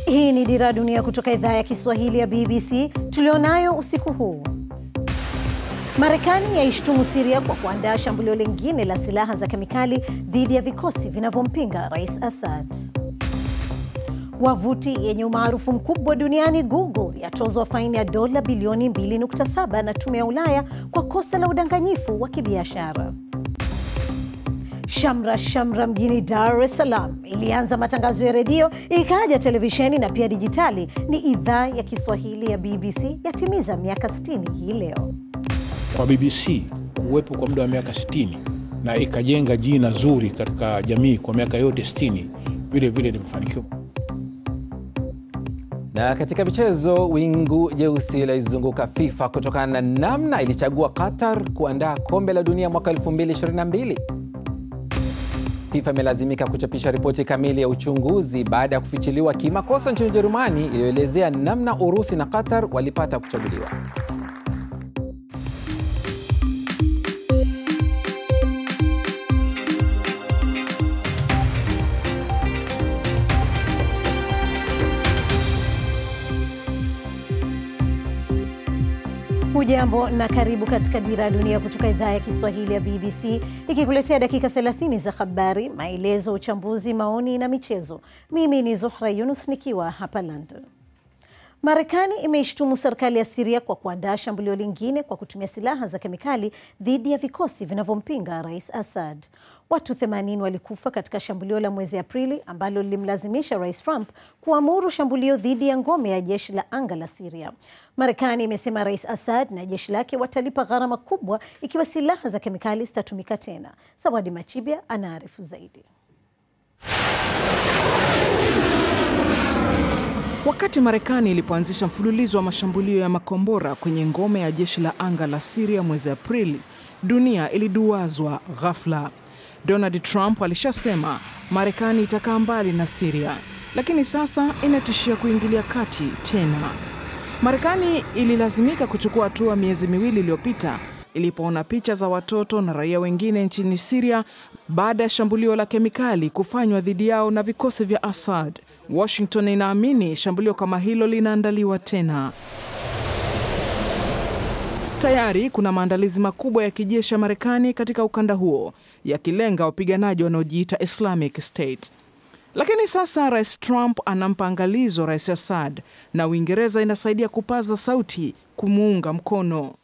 Hii ni Dira Dunia kutoka idhaa ya Kiswahili ya BBC tulionayo usiku huu. Marekani yaishtumu Syria kwa kuandaa shambulio lingine la silaha za kemikali dhidi ya vikosi vinavyompinga Rais Assad. Wavuti yenye umaarufu mkubwa duniani Google yatozwa faini ya dola bilioni 2.7 na Tume ya Ulaya kwa kosa la udanganyifu wa kibiashara. Shamra mjini Dar es Salaam ilianza matangazo ya redio, ikaja televisheni na pia dijitali. Ni idhaa ya Kiswahili ya BBC yatimiza miaka 60 hii leo. Kwa BBC kuwepo kwa muda wa miaka 60 na ikajenga jina zuri katika jamii kwa miaka yote 60, vile vile ni mafanikio. Na katika michezo, wingu jeusi laizunguka FIFA kutokana na namna ilichagua Qatar kuandaa kombe la dunia mwaka 2022. FIFA imelazimika kuchapisha ripoti kamili ya uchunguzi baada ya kufichiliwa kimakosa nchini Ujerumani iliyoelezea namna Urusi na Qatar walipata kuchaguliwa. Hujambo na karibu katika Dira Dunia kutoka idhaa ya Kiswahili ya BBC, ikikuletea dakika 30 za habari, maelezo, uchambuzi, maoni na michezo. Mimi ni Zuhra Yunus nikiwa hapa London. Marekani imeishtumu serikali ya Syria kwa kuandaa shambulio lingine kwa kutumia silaha za kemikali dhidi ya vikosi vinavyompinga Rais Assad. Watu 80 walikufa katika shambulio la mwezi Aprili ambalo lilimlazimisha Rais Trump kuamuru shambulio dhidi ya ngome ya jeshi la anga la Syria. Marekani imesema Rais Assad na jeshi lake watalipa gharama kubwa ikiwa silaha za kemikali zitatumika tena. Sawadi Machibia anaarifu zaidi. Wakati Marekani ilipoanzisha mfululizo wa mashambulio ya makombora kwenye ngome ya jeshi la anga la Syria mwezi Aprili, dunia iliduazwa ghafla. Donald Trump alishasema Marekani itakaa mbali na Syria, lakini sasa inatishia kuingilia kati tena. Marekani ililazimika kuchukua hatua miezi miwili iliyopita ilipoona picha za watoto na raia wengine nchini Syria baada ya shambulio la kemikali kufanywa dhidi yao na vikosi vya Assad. Washington inaamini shambulio kama hilo linaandaliwa tena. Tayari kuna maandalizi makubwa ya kijeshi ya Marekani katika ukanda huo, yakilenga wapiganaji wanaojiita Islamic State. Lakini sasa Rais Trump anampa angalizo Rais Assad na Uingereza inasaidia kupaza sauti kumuunga mkono.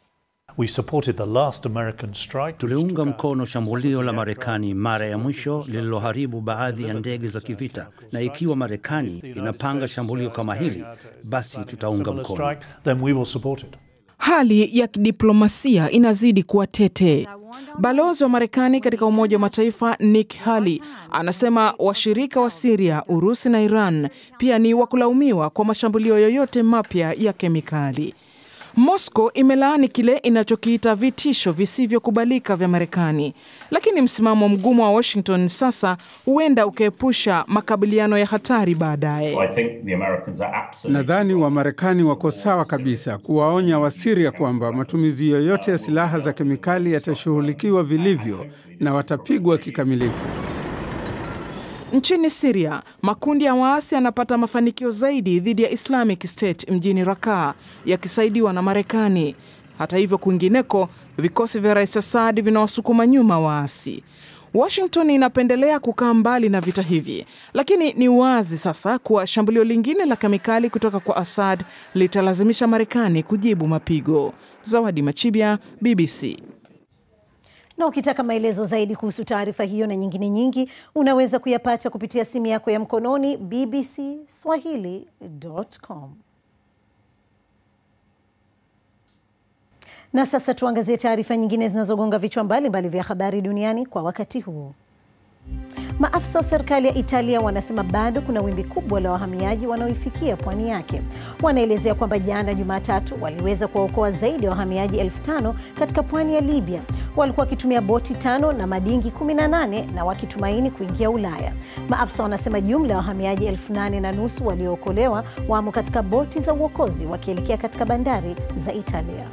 Tuliunga mkono shambulio la Marekani mara ya mwisho lililoharibu baadhi ya ndege za kivita, na ikiwa Marekani inapanga shambulio kama hili, basi tutaunga mkono. Hali ya kidiplomasia inazidi kuwa tete. Balozi wa Marekani katika Umoja wa Mataifa Nikki Haley anasema washirika wa Syria, Urusi na Iran pia ni wakulaumiwa kwa mashambulio yoyote mapya ya kemikali. Moscow imelaani kile inachokiita vitisho visivyokubalika vya Marekani, lakini msimamo mgumu wa Washington sasa huenda ukaepusha makabiliano ya hatari baadaye. Nadhani wa Marekani wako sawa kabisa kuwaonya wa Syria kwamba matumizi yoyote ya silaha za kemikali yatashughulikiwa vilivyo na watapigwa kikamilifu. Nchini Syria, makundi ya waasi yanapata mafanikio zaidi dhidi ya Islamic State mjini Raqqa, yakisaidiwa na Marekani. Hata hivyo, kwingineko vikosi vya Rais Assad vinawasukuma nyuma waasi. Washington inapendelea kukaa mbali na vita hivi, lakini ni wazi sasa kuwa shambulio lingine la kemikali kutoka kwa Assad litalazimisha Marekani kujibu mapigo. Zawadi Machibia, BBC. Na ukitaka maelezo zaidi kuhusu taarifa hiyo na nyingine nyingi, unaweza kuyapata kupitia simu yako ya mkononi bbcswahili.com. Na sasa tuangazie taarifa nyingine zinazogonga vichwa mbalimbali vya habari duniani kwa wakati huu. Maafisa wa serikali ya Italia wanasema bado kuna wimbi kubwa la wahamiaji wanaoifikia pwani yake. Wanaelezea kwamba jana Jumatatu waliweza kuwaokoa zaidi ya wahamiaji 5,000 katika pwani ya Libya. Walikuwa wakitumia boti 5 na madingi 18 na wakitumaini kuingia Ulaya. Maafisa wanasema jumla ya wahamiaji 8,500 waliookolewa wamo katika boti za uokozi wakielekea katika bandari za Italia.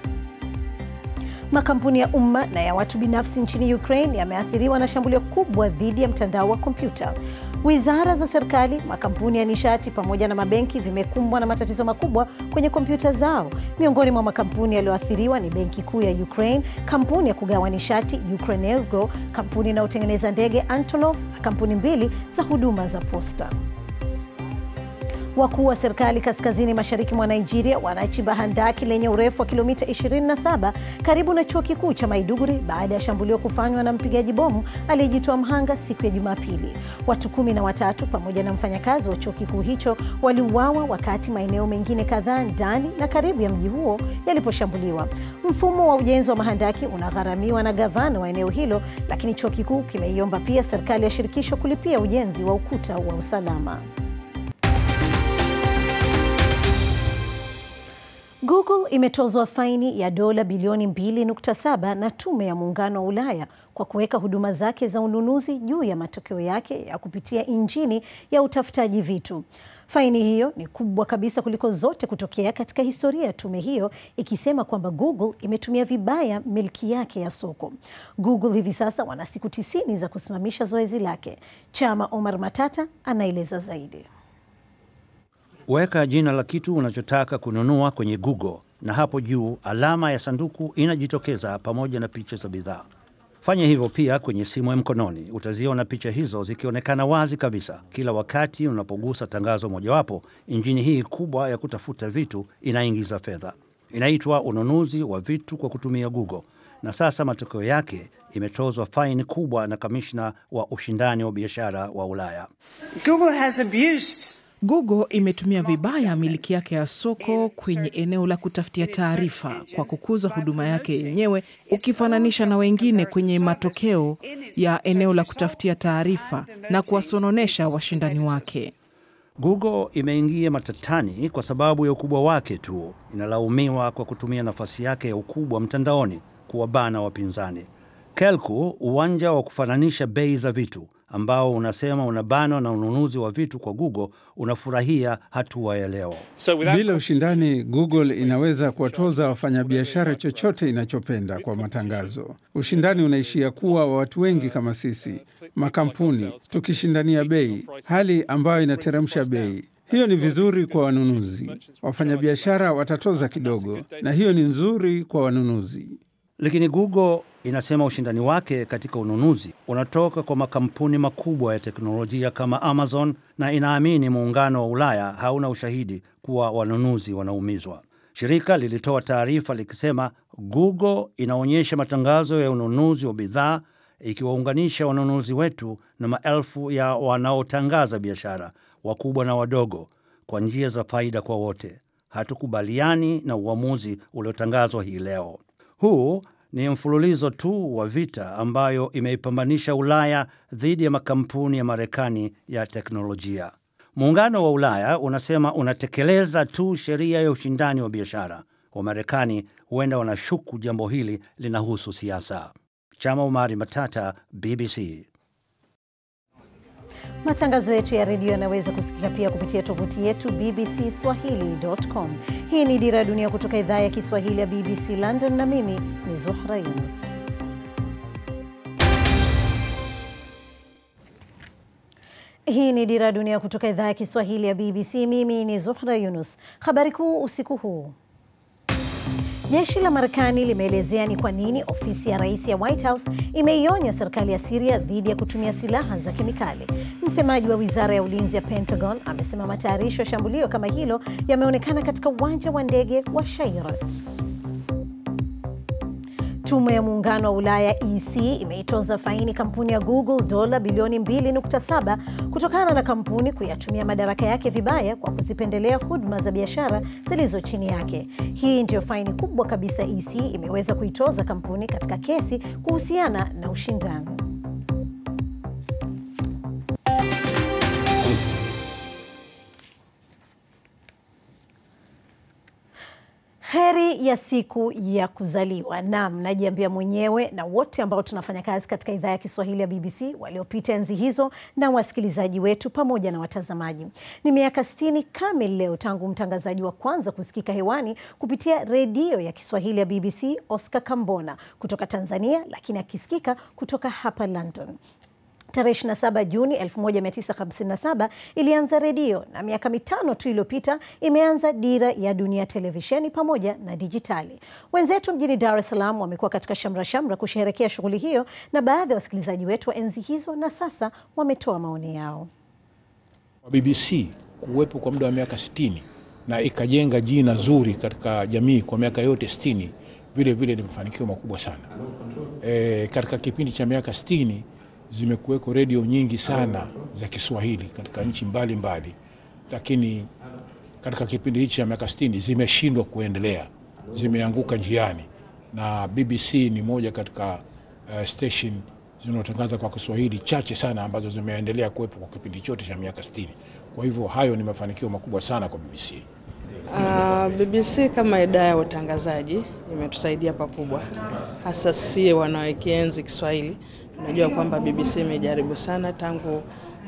Makampuni ya umma na ya watu binafsi nchini Ukraine yameathiriwa na shambulio kubwa dhidi ya mtandao wa kompyuta. Wizara za serikali, makampuni ya nishati pamoja na mabenki vimekumbwa na matatizo makubwa kwenye kompyuta zao. Miongoni mwa makampuni yaliyoathiriwa ni Benki Kuu ya Ukraine, kampuni ya kugawa nishati Ukrenergo, kampuni inayotengeneza ndege Antonov na kampuni 2 za huduma za posta. Wakuu wa serikali kaskazini mashariki mwa Nigeria wanachimba handaki lenye urefu wa kilomita 27 karibu na chuo kikuu cha Maiduguri baada ya shambulio kufanywa na mpigaji bomu aliyejitoa mhanga siku ya Jumapili. Watu 13 pamoja na mfanyakazi wa chuo kikuu hicho waliuawa wakati maeneo mengine kadhaa ndani na karibu ya mji huo yaliposhambuliwa. Mfumo wa ujenzi wa mahandaki unagharamiwa na gavana wa eneo hilo, lakini chuo kikuu kimeiomba pia serikali ya shirikisho kulipia ujenzi wa ukuta wa usalama. Google imetozwa faini ya dola bilioni 2.7 na Tume ya Muungano wa Ulaya kwa kuweka huduma zake za ununuzi juu ya matokeo yake ya kupitia injini ya utafutaji vitu. Faini hiyo ni kubwa kabisa kuliko zote kutokea katika historia ya tume hiyo, ikisema kwamba Google imetumia vibaya milki yake ya soko. Google hivi sasa wana siku 90 za kusimamisha zoezi lake. Chama Omar Matata anaeleza zaidi. Weka jina la kitu unachotaka kununua kwenye Google na hapo juu alama ya sanduku inajitokeza pamoja na picha za bidhaa. Fanya hivyo pia kwenye simu ya mkononi. Utaziona picha hizo zikionekana wazi kabisa kila wakati unapogusa tangazo mojawapo. Injini hii kubwa ya kutafuta vitu inaingiza fedha. Inaitwa ununuzi wa vitu kwa kutumia Google. Na sasa matokeo yake imetozwa faini kubwa na kamishna wa ushindani wa biashara wa Ulaya. Google imetumia vibaya miliki yake ya soko kwenye eneo la kutafutia taarifa kwa kukuza huduma yake yenyewe ukifananisha na wengine kwenye matokeo ya eneo la kutafutia taarifa na kuwasononesha washindani wake. Google imeingia matatani kwa sababu ya ukubwa wake tu. Inalaumiwa kwa kutumia nafasi yake ya ukubwa mtandaoni kuwabana wapinzani. Kelku, uwanja wa kufananisha bei za vitu ambao unasema unabanwa na ununuzi wa vitu kwa Google, unafurahia hatua ya leo. Bila ushindani, Google inaweza kuwatoza wafanyabiashara chochote inachopenda kwa matangazo. Ushindani unaishia kuwa wa watu wengi kama sisi, makampuni, tukishindania bei, hali ambayo inateremsha bei. Hiyo ni vizuri kwa wanunuzi. Wafanyabiashara watatoza kidogo, na hiyo ni nzuri kwa wanunuzi. Lakini Google inasema ushindani wake katika ununuzi unatoka kwa makampuni makubwa ya teknolojia kama Amazon, na inaamini muungano wa Ulaya hauna ushahidi kuwa wanunuzi wanaumizwa. Shirika lilitoa taarifa likisema Google inaonyesha matangazo ya ununuzi wa bidhaa ikiwaunganisha wanunuzi wetu na maelfu ya wanaotangaza biashara, wakubwa na wadogo, kwa njia za faida kwa wote. Hatukubaliani na uamuzi uliotangazwa hii leo. Huu ni mfululizo tu wa vita ambayo imeipambanisha Ulaya dhidi ya makampuni ya Marekani ya teknolojia. Muungano wa Ulaya unasema unatekeleza tu sheria ya ushindani wa biashara. Wa Marekani huenda wanashuku jambo hili linahusu siasa. Chama Omar Matata, BBC. Matangazo yetu ya redio yanaweza kusikika pia kupitia tovuti yetu bbcswahili.com. Hii ni Dira ya Dunia kutoka idhaa ya Kiswahili ya BBC London, na mimi ni Zuhra Yunus. Hii ni Dira ya Dunia kutoka idhaa ya Kiswahili ya BBC. Mimi ni Zuhra Yunus. Habari kuu usiku huu. Jeshi la Marekani limeelezea ni kwa nini ofisi ya rais ya White House imeionya serikali ya Syria dhidi ya kutumia silaha za kemikali. Msemaji wa wizara ya ulinzi ya Pentagon amesema matayarisho ya shambulio kama hilo yameonekana katika uwanja wa ndege wa Shayrat. Tume ya Muungano wa Ulaya EC imeitoza faini kampuni ya Google dola bilioni 2.7 kutokana na kampuni kuyatumia madaraka yake vibaya kwa kuzipendelea huduma za biashara zilizo chini yake. Hii ndio faini kubwa kabisa EC imeweza kuitoza kampuni katika kesi kuhusiana na ushindani. Heri ya siku ya kuzaliwa. Naam, najiambia mwenyewe na wote ambao tunafanya kazi katika idhaa ya Kiswahili ya BBC waliopita enzi hizo, na wasikilizaji wetu pamoja na watazamaji. Ni miaka 60 kamili leo tangu mtangazaji wa kwanza kusikika hewani kupitia redio ya Kiswahili ya BBC, Oscar Kambona kutoka Tanzania, lakini akisikika kutoka hapa London. Tarehe 27 Juni 1957 ilianza redio na miaka 5 tu iliyopita imeanza Dira ya Dunia televisheni pamoja na dijitali. Wenzetu mjini Dar es Salaam wamekuwa katika shamra kusherehekea shughuli hiyo na baadhi ya wasikilizaji wetu wa enzi hizo na sasa wametoa maoni yao. BBC kuwepo kwa muda wa miaka 60 na ikajenga jina zuri katika jamii kwa miaka yote 60 vile vile ni mafanikio makubwa sana. Katika kipindi cha miaka 60 zimekuweko redio nyingi sana za Kiswahili katika nchi mbalimbali, lakini katika kipindi hichi cha miaka 60 zimeshindwa kuendelea, zimeanguka njiani, na BBC ni moja katika station zinazotangaza kwa Kiswahili chache sana ambazo zimeendelea kuwepo kwa kipindi chote cha miaka 60. Kwa hivyo hayo ni mafanikio makubwa sana kwa BBC. BBC kama idara ya utangazaji imetusaidia pakubwa, hasa sisi wanaokienzi Kiswahili. Tunajua kwamba BBC imejaribu sana tangu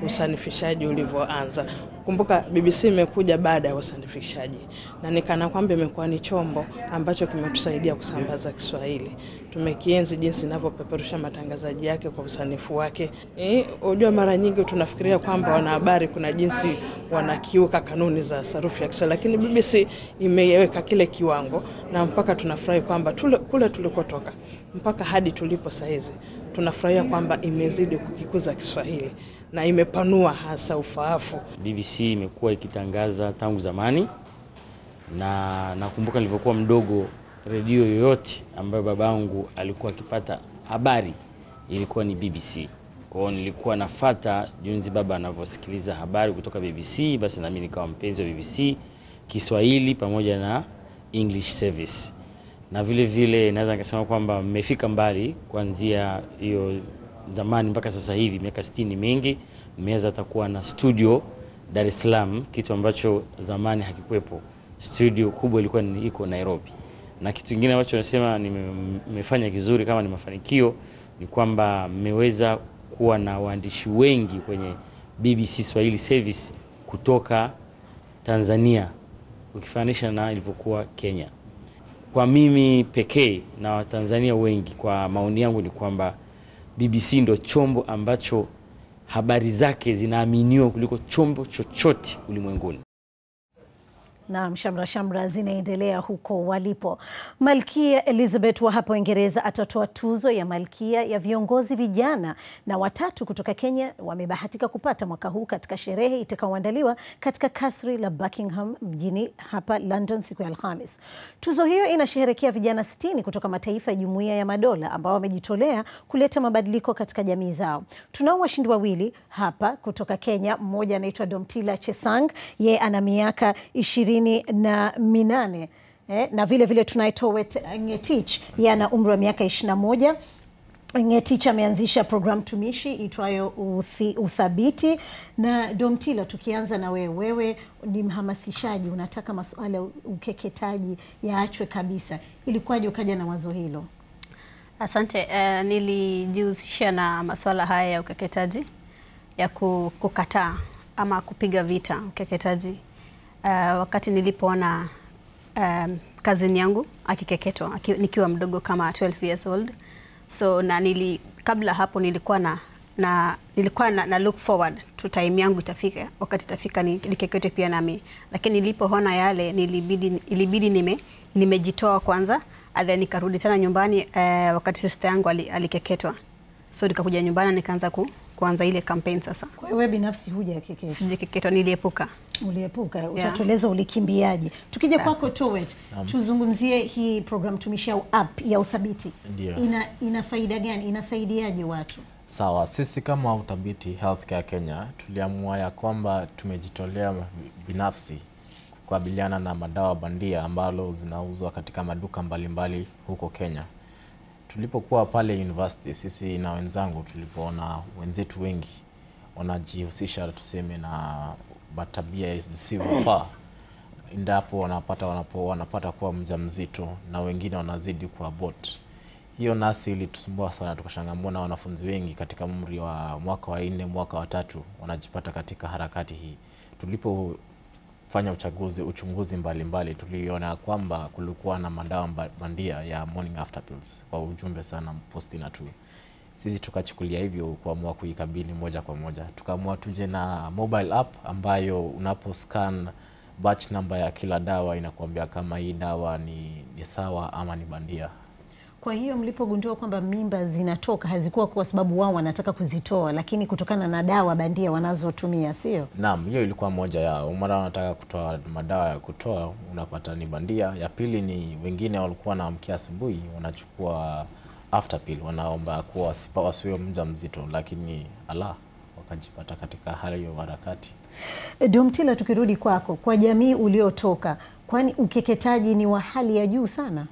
usanifishaji ulivyoanza. Kumbuka BBC imekuja baada ya usanifishaji, na nikana kwamba imekuwa ni chombo ambacho kimetusaidia kusambaza Kiswahili. Tumekienzi jinsi inavyopeperusha matangazaji yake kwa usanifu wake. Unajua mara nyingi tunafikiria kwamba wanahabari kuna jinsi wanakiuka kanuni za sarufi ya Kiswahili, lakini BBC imeweka kile kiwango, na mpaka tunafurahi kwamba kule tulikotoka mpaka hadi tulipo saizi tunafurahia kwamba imezidi kukikuza Kiswahili na imepanua hasa ufahafu. BBC imekuwa ikitangaza tangu zamani, na nakumbuka nilipokuwa mdogo redio yoyote ambayo babangu alikuwa akipata habari ilikuwa ni BBC. Kwa hiyo nilikuwa nafuata jinsi baba anavyosikiliza habari kutoka BBC, basi na mimi nikawa mpenzi wa BBC Kiswahili pamoja na English service. Na vile vile naweza nikasema kwamba mmefika mbali kuanzia hiyo zamani mpaka sasa hivi miaka 60 mingi. Mmeweza atakuwa na studio Dar es Salaam, kitu ambacho zamani hakikuwepo. Studio kubwa ilikuwa iko Nairobi. Na kitu kingine ambacho nasema nimefanya kizuri kama ni mafanikio ni kwamba mmeweza kuwa na waandishi wengi kwenye BBC Swahili service kutoka Tanzania ukifanisha na ilivyokuwa Kenya. Kwa mimi pekee na Watanzania wengi, kwa maoni yangu ni kwamba BBC ndio chombo ambacho habari zake zinaaminiwa kuliko chombo chochote ulimwenguni. Na shamra zinaendelea huko walipo. Malkia Elizabeth wa hapa Uingereza atatoa tuzo ya Malkia ya viongozi vijana, na watatu kutoka Kenya wamebahatika kupata mwaka huu katika sherehe itakayoandaliwa katika kasri la Buckingham mjini hapa London siku ya Alhamis. Tuzo hiyo inasherehekea vijana 60 kutoka mataifa ya Jumuiya ya Madola ambao wamejitolea kuleta mabadiliko katika jamii zao. Tunao washindi wawili hapa kutoka Kenya. Mmoja anaitwa Domtila Chesang, yeye ana miaka 28, na vile vile tunaye Towet Ngetich, yeye ana umri wa miaka 21. Ngetich ameanzisha program tumishi itwayo Uthabiti. Na Domtila, tukianza na wewe ni mhamasishaji, unataka masuala ukeketaji yaachwe kabisa. Ilikuwaje ukaja na wazo hilo? Asante. Nilijihusisha na masuala haya ya ukeketaji, ya kukataa ama kupiga vita ukeketaji wakati nilipoona cousin yangu akikeketwa nikiwa mdogo kama 12 years old. So na kabla hapo nilikuwa na look forward to time yangu itafika, wakati itafika nikekete pia nami, lakini nilipoona yale ilibidi nimejitoa kwanza, then nikarudi tena nyumbani wakati sister yangu alikeketwa. So nikakuja nyumbani nikaanza kuanza ile campaign sasa. Kwa hiyo wewe binafsi hujakeketwa? Sijakeketwa, niliepuka. Uliepuka, utatueleza ulikimbiaje. Tukija kwako Towet, tuzungumzie hii program tumishi au app ya Uthabiti. Ina faida gani? Inasaidiaje watu? Sawa, sisi kama Uthabiti Healthcare Kenya tuliamua ya kwamba tumejitolea binafsi kukabiliana na madawa bandia ambalo zinauzwa katika maduka mbalimbali huko Kenya. Tulipokuwa pale university, sisi na wenzangu tulipoona wenzetu wengi wanajihusisha tuseme na matabia zisizofaa, endapo wanapata kuwa mjamzito na wengine wanazidi kuabort. Hiyo nasi ilitusumbua sana, tukashangaa mbona wanafunzi wengi katika umri wa mwaka wa 4, mwaka wa 3 wanajipata katika harakati hii. Tulipofanya uchunguzi mbalimbali tuliona kwamba kulikuwa na madawa bandia ya morning after pills, kwa ujumbe sana posti na tu. sisi tukachukulia hivyo kuamua kuikabili moja kwa moja. Tukaamua tuje na mobile app ambayo unapo scan batch number ya kila dawa inakuambia kama hii dawa ni sawa ama ni bandia. Kwa hiyo mlipogundua kwamba mimba zinatoka hazikuwa kwa sababu wao wanataka kuzitoa, lakini kutokana na dawa bandia wanazotumia, sio? Naam, hiyo ilikuwa moja ya mara wanataka kutoa madawa ya kutoa unapata ni bandia. Ya pili ni wengine walikuwa na amkia asubuhi wanachukua after pill, wanaomba kuwa wasiwe mjamzito, lakini wakajipata katika hali hiyo harakati. Domtila, tukirudi kwako, kwa jamii uliotoka, kwani ukeketaji ni wa hali ya juu sana?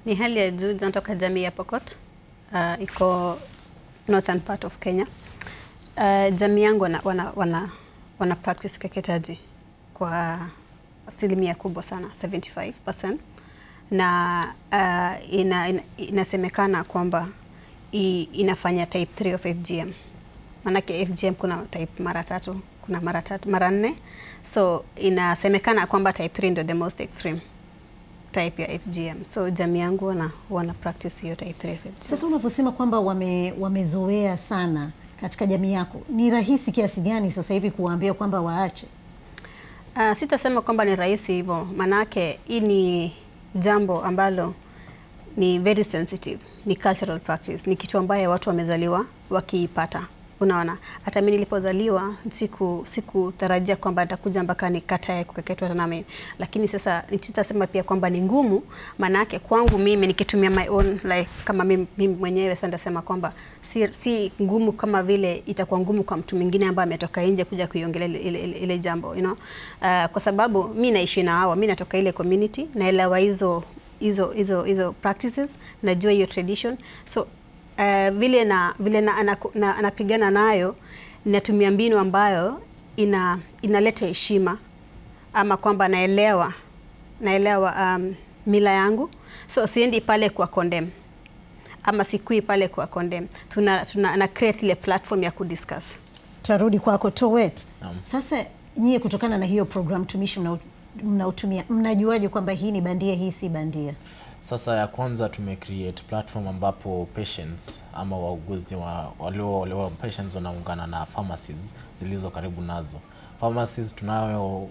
Ni hali ya juu. Natoka jamii ya Pokot, iko northern part of Kenya. Jamii yangu wana practice ukeketaji kwa asilimia kubwa sana, 75%. Na inasemekana kwamba inafanya type 3 of FGM. Manake FGM kuna type mara 3, kuna mara 4. So inasemekana kwamba type 3 ndio the most extreme type ya FGM. So jamii yangu wana practice hiyo type 3 FGM. Sasa unavyosema kwamba wamezoea sana katika jamii yako, ni rahisi kiasi gani sasa hivi kuwaambia kwamba waache? Sitasema kwamba ni rahisi hivyo, manake hii ni jambo ambalo ni very sensitive, ni cultural practice, ni kitu ambaye watu wamezaliwa wakiipata. Unaona, hata mimi nilipozaliwa sikutarajia kwamba nitakuja mpaka nikatae kukeketwa na mimi. Lakini sasa nitasema pia kwamba ni ngumu, maana yake kwangu mimi nikitumia my own kama mimi mwenyewe sasa ndasema kwamba si ngumu kama vile itakuwa ngumu kwa mtu mwingine ambaye ametoka nje kuja kuiongelea ile jambo, kwa sababu mimi naishi na hawa, mimi natoka ile community, naelewa hizo practices, najua hiyo tradition. So vile anapigana nayo, natumia mbinu ambayo inaleta heshima, ama kwamba naelewa mila yangu. So siendi pale kwa condemn, ama sikui pale kwa condemn. Tuna create ile platform ya kudiscuss. Tarudi kwako Towet. Sasa nyie kutokana na hiyo program tumishi mnaotumia, mnajuaje kwamba hii ni bandia, hii si bandia? Sasa ya kwanza create platform ambapo patients ama wauguzi walio patients wanaungana na pharmacies zilizo karibu nazo. Pharmacies tunayo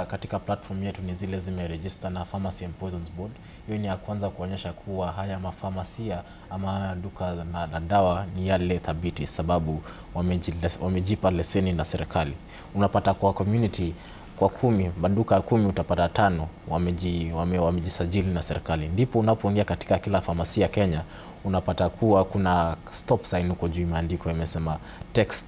katika platform yetu ni zile zimeregister na Pharmacy and Poisons Board. Hiyo ni ya kwanza kuonyesha kuwa haya mafamasia ama duka na dawa ni yale thabiti, sababu wamejipa leseni na serikali. Unapata kwa community kwa 10, maduka 10 utapata 5 wamejisajili na serikali. Ndipo unapoingia katika kila famasia Kenya unapata kuwa kuna stop sign huko juu imeandikwa, imesema text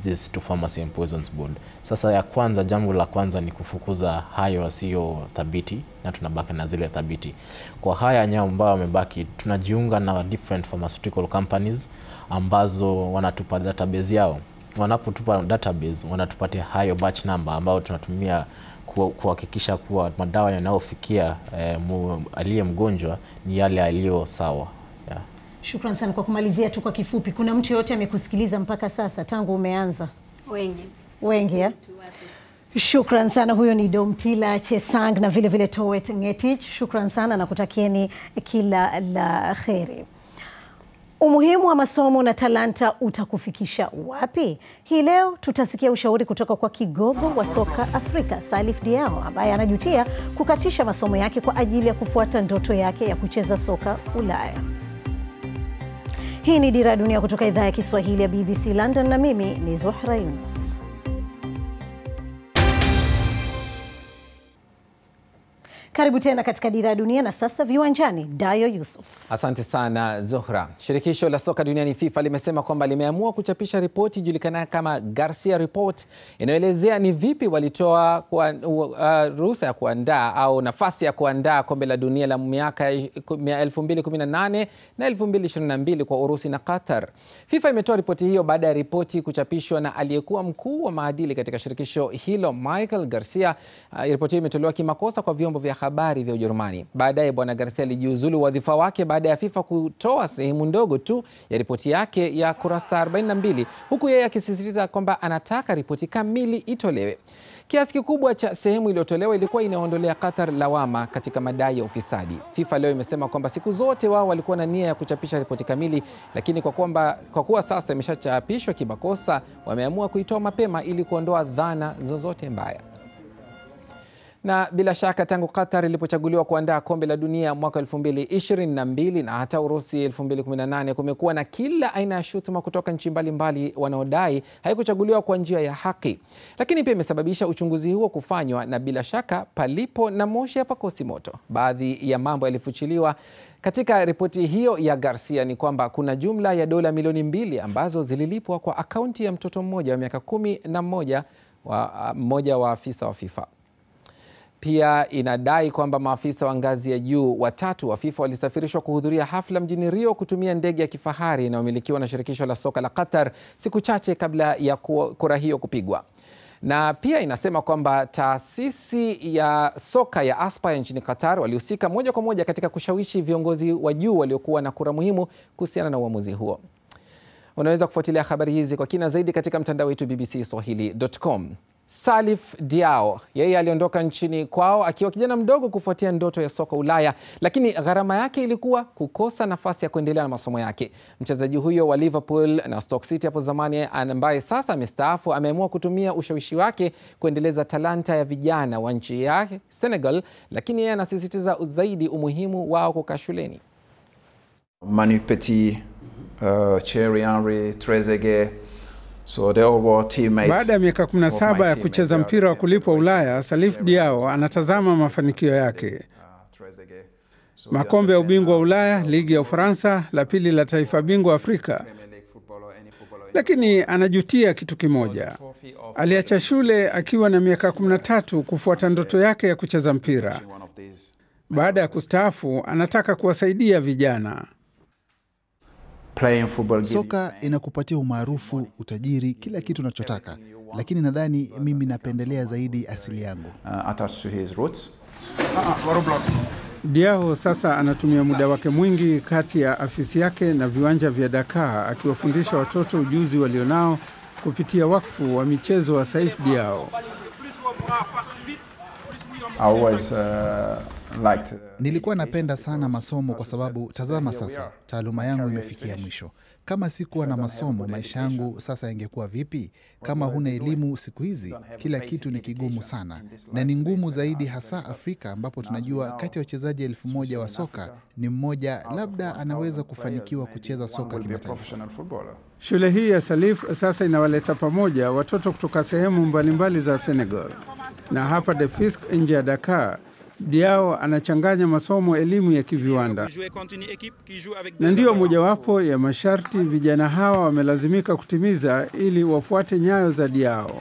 this to Pharmacy and Poisons Board. Sasa jambo la kwanza ni kufukuza hayo sio thabiti na tunabaki na zile thabiti. Kwa haya nyao ambao wamebaki, tunajiunga na different pharmaceutical companies ambazo wanatupa database yao. Wanapotupa database wanatupatia hayo batch number ambao tunatumia kuhakikisha kuwa madawa yanayofikia aliye mgonjwa ni yale aliyo sawa. Shukran sana. Kwa kumalizia tu kwa kifupi, kuna mtu yote amekusikiliza mpaka sasa tangu umeanza? Wengi ya? Shukran sana. Huyo ni Domtila Chesang na vile Towet Ngetich. Shukran sana na kutakieni kila la kheri. Umuhimu wa masomo na talanta utakufikisha wapi? Hii leo tutasikia ushauri kutoka kwa kigogo wa soka Afrika, Salif Diao, ambaye anajutia kukatisha masomo yake kwa ajili ya kufuata ndoto yake ya kucheza soka Ulaya. Hii ni Dira ya Dunia kutoka idhaa ya Kiswahili ya BBC London, na mimi ni Zuhra Yunus. Karibu tena katika Dira ya Dunia, na sasa viwanjani Dayo Yusuf. Asante sana Zuhra. Shirikisho la soka duniani FIFA limesema kwamba limeamua kuchapisha ripoti ijulikanayo kama Garcia Report inayoelezea ni vipi walitoa ruhusa ya kuandaa au nafasi ya kuandaa kombe la dunia la miaka 2018 na 2022 kwa Urusi na Qatar. FIFA imetoa ripoti hiyo baada ya ripoti kuchapishwa na aliyekuwa mkuu wa maadili katika shirikisho hilo Michael Garcia. Ripoti hiyo imetolewa kimakosa kwa vyombo vya habari vya Ujerumani. Baadaye bwana Garcia alijiuzulu wadhifa wake baada ya FIFA kutoa sehemu ndogo tu ya ripoti yake ya kurasa 42, huku yeye akisisitiza kwamba anataka ripoti kamili itolewe. Kiasi kikubwa cha sehemu iliyotolewa ilikuwa inaondolea Qatar lawama katika madai ya ufisadi. FIFA leo imesema kwamba siku zote wao walikuwa na nia ya kuchapisha ripoti kamili, lakini kwa kuwa sasa imeshachapishwa kimakosa, wameamua kuitoa mapema ili kuondoa dhana zozote mbaya. Na bila shaka tangu Qatar ilipochaguliwa kuandaa kombe la dunia mwaka 2022 na hata Urusi 2018 kumekuwa na kila aina ya shutuma kutoka nchi mbalimbali wanaodai haikuchaguliwa kwa njia ya haki. Lakini pia imesababisha uchunguzi huo kufanywa, na bila shaka palipo na moshi hapakosi moto. Baadhi ya mambo yalifuchiliwa katika ripoti hiyo ya Garcia ni kwamba kuna jumla ya dola milioni 2 ambazo zililipwa kwa akaunti ya mtoto mmoja wa miaka 11 mmoja wa afisa wa FIFA. Pia inadai kwamba maafisa wa ngazi ya juu 3 wa FIFA walisafirishwa kuhudhuria hafla mjini Rio kutumia ndege ya kifahari inayomilikiwa na shirikisho la soka la Qatar siku chache kabla ya kura hiyo kupigwa. Na pia inasema kwamba taasisi ya soka ya Aspire nchini Qatar walihusika moja kwa moja katika kushawishi viongozi wa juu waliokuwa na kura muhimu kuhusiana na uamuzi huo. Unaweza kufuatilia habari hizi kwa kina zaidi katika mtandao wetu bbcswahili.com. Salif Diao, yeye aliondoka nchini kwao akiwa kijana mdogo kufuatia ndoto ya soka Ulaya, lakini gharama yake ilikuwa kukosa nafasi ya kuendelea na masomo yake. Mchezaji huyo wa Liverpool na Stoke City hapo zamani, ambaye sasa amestaafu, ameamua kutumia ushawishi wake kuendeleza talanta ya vijana wa nchi yake Senegal, lakini yeye anasisitiza zaidi umuhimu wao kukaa shuleni. Manu Petit, Thierry Henry, Trezeguet. So baada ya miaka 17 ya kucheza mpira wa kulipwa Ulaya, Salif Diao anatazama mafanikio yake. Makombe ya ubingwa wa Ulaya, ligi ya Ufaransa, la pili la taifa bingwa Afrika. Lakini anajutia kitu kimoja. Aliacha shule akiwa na miaka 13 kufuata ndoto yake ya kucheza mpira. Baada ya kustaafu, anataka kuwasaidia vijana. Soka inakupatia umaarufu, utajiri, kila kitu unachotaka, lakini nadhani mimi napendelea zaidi asili yangu. Diao sasa anatumia muda wake mwingi kati ya afisi yake na viwanja vya Dakar akiwafundisha watoto ujuzi walionao kupitia wakfu wa michezo wa Saif Diao. Nilikuwa napenda sana masomo kwa sababu tazama sasa, taaluma yangu imefikia mwisho. Kama sikuwa na masomo, maisha yangu sasa yangekuwa vipi? Kama huna elimu siku hizi, kila kitu ni kigumu sana. Na ni ngumu zaidi hasa Afrika ambapo tunajua kati ya wachezaji 1000 wa soka ni mmoja labda anaweza kufanikiwa kucheza soka kimataifa. Shule hii ya Salif sasa inawaleta pamoja watoto kutoka sehemu mbalimbali za Senegal. Na hapa De Fisk nje ya Dakar, Diao anachanganya masomo elimu ya kiviwanda. Na ndiyo mojawapo ya masharti vijana hawa wamelazimika kutimiza ili wafuate nyayo za Diao.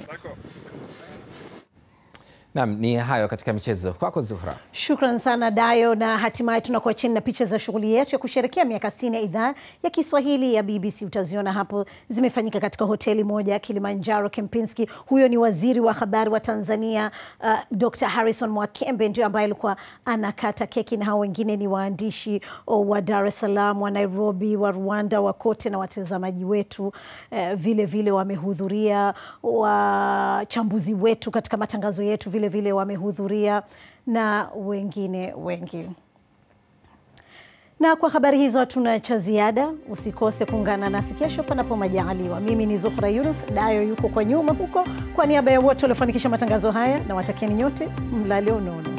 Naam, ni hayo katika michezo. Kwako Zuhra. Shukran sana Dayo, na hatimaye tunakuwa chini na picha za shughuli yetu ya kusherehekea miaka 60 ya idhaa ya Kiswahili ya BBC. Utaziona hapo, zimefanyika katika hoteli moja Kilimanjaro Kempinski. Huyo ni waziri wa habari wa Tanzania Dr. Harrison Mwakembe ndio ambaye alikuwa anakata keki, na hao wengine ni waandishi wa Dar es Salaam, wa Nairobi, wa Rwanda, wa kote, na watazamaji wetu vile vile wamehudhuria, wachambuzi wetu katika matangazo yetu vile vile wamehudhuria, na wengine wengi. Na kwa habari hizo hatuna cha ziada. Usikose kuungana nasi kesho panapo majaliwa. Mimi ni Zuhra Yunus, Dayo yuko kwa nyuma huko. Kwa niaba ya wote waliofanikisha matangazo haya, na watakieni nyote mlale unono.